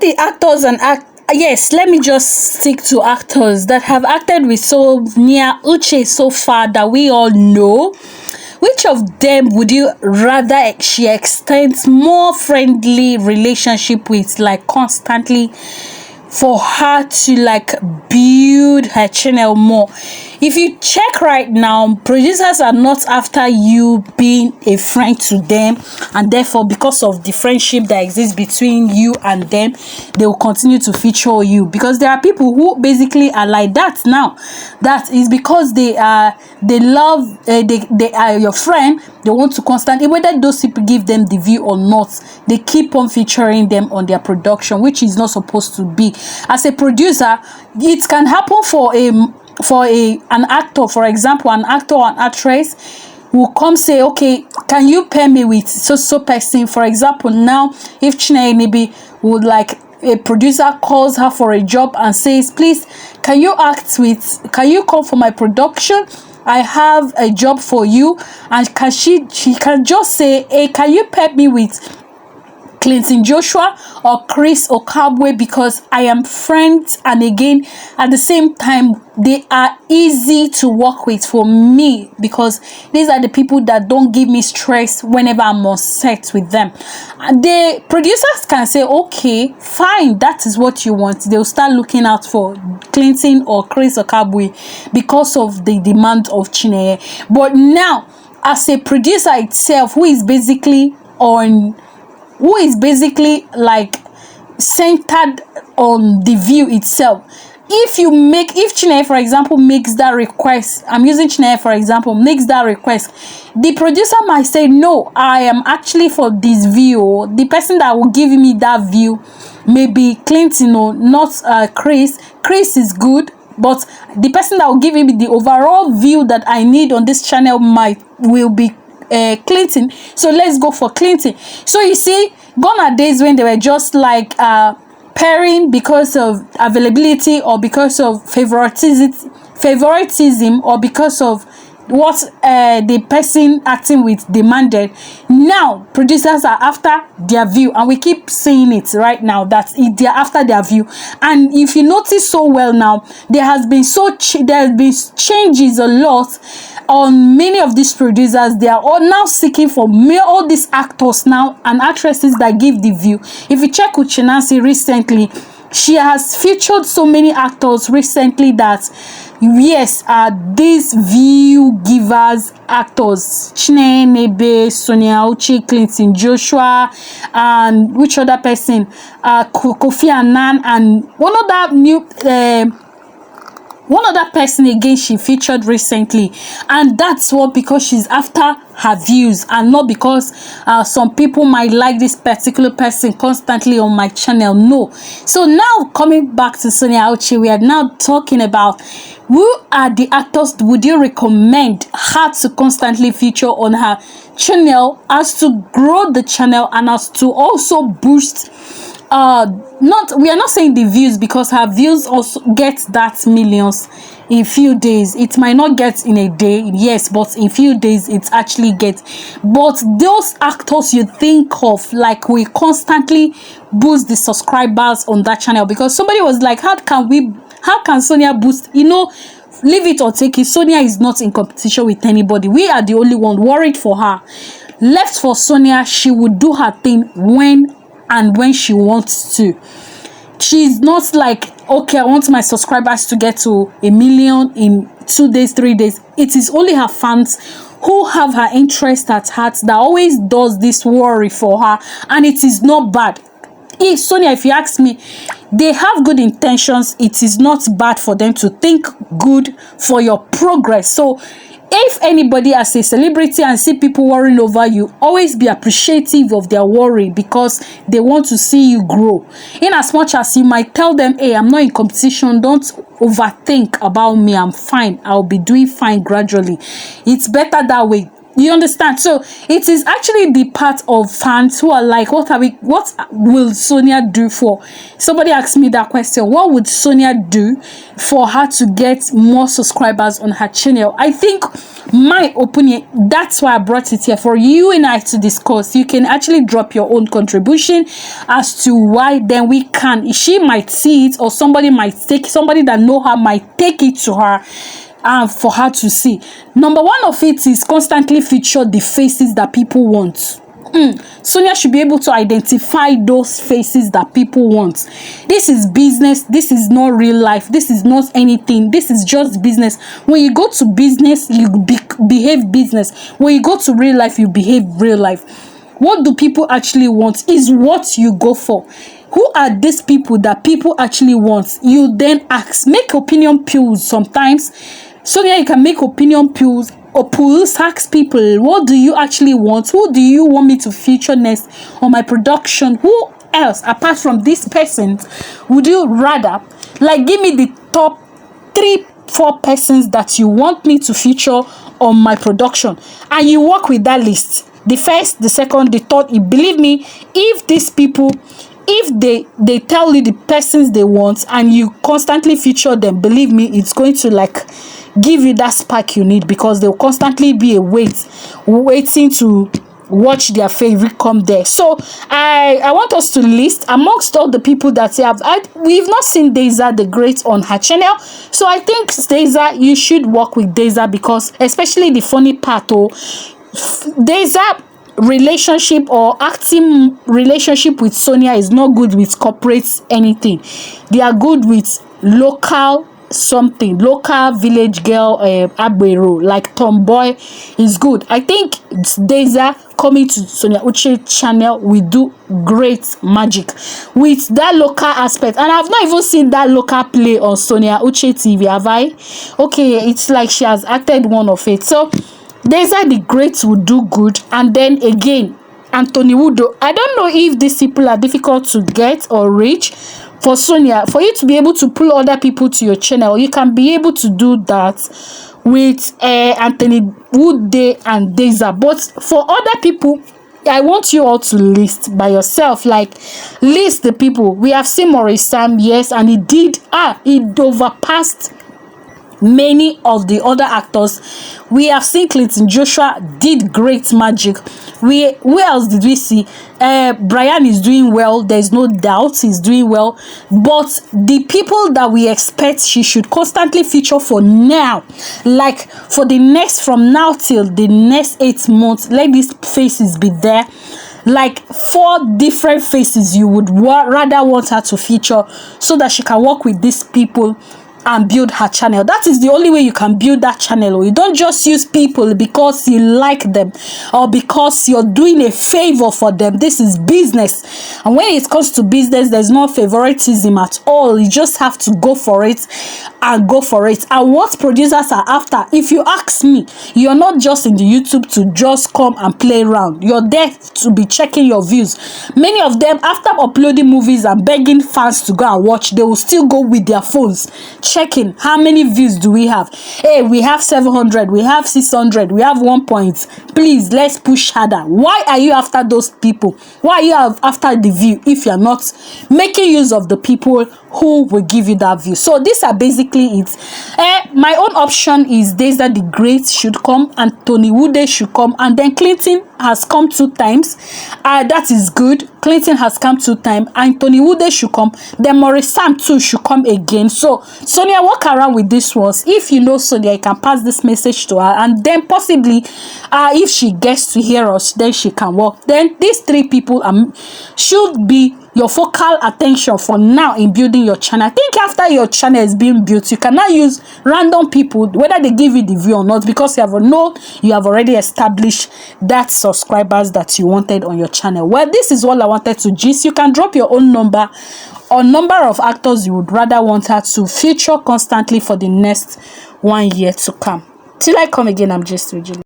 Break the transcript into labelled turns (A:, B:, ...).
A: the actors and yes, let me just stick to actors that have acted with Sonia Uche so far that we all know. Which of them would you rather she extends more friendly relationship with, like constantly, for her to like build her channel more? If you check right now, producers are not after you being a friend to them, and therefore because of the friendship that exists between you and them, they will continue to feature you, because there are people who basically are like that now. That is because they love they are your friend. They want to constantly, whether those people give them the view or not, they keep on featuring them on their production, which is not supposed to be. As a producer, it can happen for an actor. For example, an actor or an actress will come say, okay, can you pair me with so person? For example, now if Chineye maybe would like, a producer calls her for a job and says, please, can you come for my production? I have a job for you. And she can just say, hey, can you pair me with Clinton Joshua or Chris Okabwe, because I am friends, and again at the same time they are easy to work with for me, because these are the people that don't give me stress whenever I'm on set with them. And the producers can say, okay, fine, that is what you want. They'll start looking out for Clinton or Chris Okabwe because of the demand of Chineye. But now, as a producer itself, who is basically like centered on the view itself, if Chineye, for example, makes that request, I'm using Chineye for example, makes that request, the producer might say, no, I am actually for this view. The person that will give me that view maybe Clinton or not Chris is good, but the person that will give me the overall view that I need on this channel will be Clinton, so let's go for Clinton. So you see, gone are days when they were just like pairing because of availability, or because of favoritism, or because of what the person acting with demanded. Now producers are after their view, and we keep saying it right now that they're after their view. And if you notice so well now, there has been changes a lot on many of these producers. They are all now seeking for all these actors now and actresses that give the view. If you check with Chinansi recently, she has featured so many actors recently that yes, these view givers actors: Chineye Nebe, Sonia Uche, Clinton Joshua, and which other person, Kofi Annan, and one other person again she featured recently. And that's what, because she's after her views, and not because some people might like this particular person constantly on my channel. No. So now, coming back to Sonia Uche, we are now talking about who are the actors would you recommend her to constantly feature on her channel, as to grow the channel and as to also boost we are not saying the views, because her views also get that millions in few days. It might not get in a day, yes, but in few days it actually gets. But those actors you think of, like, we constantly boost the subscribers on that channel, because somebody was like, how can Sonia boost, leave it or take it? Sonia is not in competition with anybody. We are the only one worried for her. Left for Sonia, she would do her thing when she wants to. She's not like, okay, I want my subscribers to get to 1 million in 2 days, 3 days. It is only her fans who have her interest at heart that always does this worry for her, and it is not bad. Sonia, if you ask me, they have good intentions. It is not bad for them to think good for your progress. So if anybody, as a celebrity, and see people worrying over you, always be appreciative of their worry, because they want to see you grow. In as much as you might tell them, hey, I'm not in competition, don't overthink about me, I'm fine, I'll be doing fine gradually. It's better that way. You understand? So it is actually the part of fans who are like, what will Sonia do for? Somebody asked me that question. What would Sonia do for her to get more subscribers on her channel? I think my opinion, that's why I brought it here for you and I to discuss. You can actually drop your own contribution as to why, then we can, she might see it, or somebody that know her might take it to her for her to see. Number one of it is constantly feature the faces that people want. Sonia should be able to identify those faces that people want. This is business. This is not real life. This is not anything. This is just business. When you go to business, you behave business. When you go to real life, you behave real life. What do people actually want is what you go for. Who are these people that people actually want? You then ask, make opinion polls sometimes. Sonia, you can make opinion polls or polls, ask people, what do you actually want? Who do you want me to feature next on my production? Who else apart from this person would you rather, like, give me the top 3-4 persons that you want me to feature on my production, and you work with that list, the first, the second, the third. Believe me, if these people, if they tell you the persons they want and you constantly feature them, believe me, it's going to like give you that spark you need, because they'll constantly be waiting to watch their favorite come there. So I want us to list amongst all the people that we've not seen Deza the Great on her channel. So I think Deza, you should work with Deza, because especially the funny part, Deza relationship or acting relationship with Sonia is not good with corporate anything. They are good with local village girl, agbero, like tomboy is good. I think Deza coming to Sonia Uche channel will do great magic with that local aspect. And I've not even seen that local play on Sonia Uche TV, have I? Okay, it's like she has acted one of it. So Deza the Great will do good. And then again, Anthony Wudo. I don't know if these people are difficult to get or reach. For Sonia, for you to be able to pull other people to your channel, you can be able to do that with Anthony Wudo and Deza. But for other people, I want you all to list by yourself. Like, list the people. We have seen Maurice Sam, yes, and he overpassed many of the other actors. We have seen Clinton Joshua did great magic. Who else did we see? Brian is doing well. There's no doubt he's doing well. But the people that we expect she should constantly feature for now, like for the next, from now till the next 8 months, let these faces be there. Like 4 different faces you would rather want her to feature, so that she can work with these people and build her channel. That is the only way you can build that channel. You don't just use people because you like them or because you're doing a favor for them. This is business, and when it comes to business, there's no favoritism at all. You just have to go for it and go for it. And what producers are after, if you ask me, you're not just in the YouTube to just come and play around. You're there to be checking your views. Many of them, after uploading movies and begging fans to go and watch, they will still go with their phones checking how many views do we have. Hey, we have 700, we have 600, we have 1 point. Please, let's push harder. Why are you after those people? Why are you after the view if you're not making use of the people who will give you that view? So these are basically it. My own option is Deza the Great should come, Anthony Wudo should come, and then Clinton has come 2 times. That is good. Clinton has come 2 times. Anthony Wudo should come. Then Maurice Sam too should come again. So Sonia, walk around with this ones. If you know Sonia, you can pass this message to her, and then possibly if she gets to hear us, then she can walk. Then these 3 people should be your focal attention for now in building your channel. I think after your channel is being built, you cannot use random people, whether they give you the view or not, because you have already established that subscribers that you wanted on your channel. Well, this is all I wanted to gist. You can drop your own number or number of actors you would rather want her to feature constantly for the next 1 year to come. Till I come again, I'm just Regina.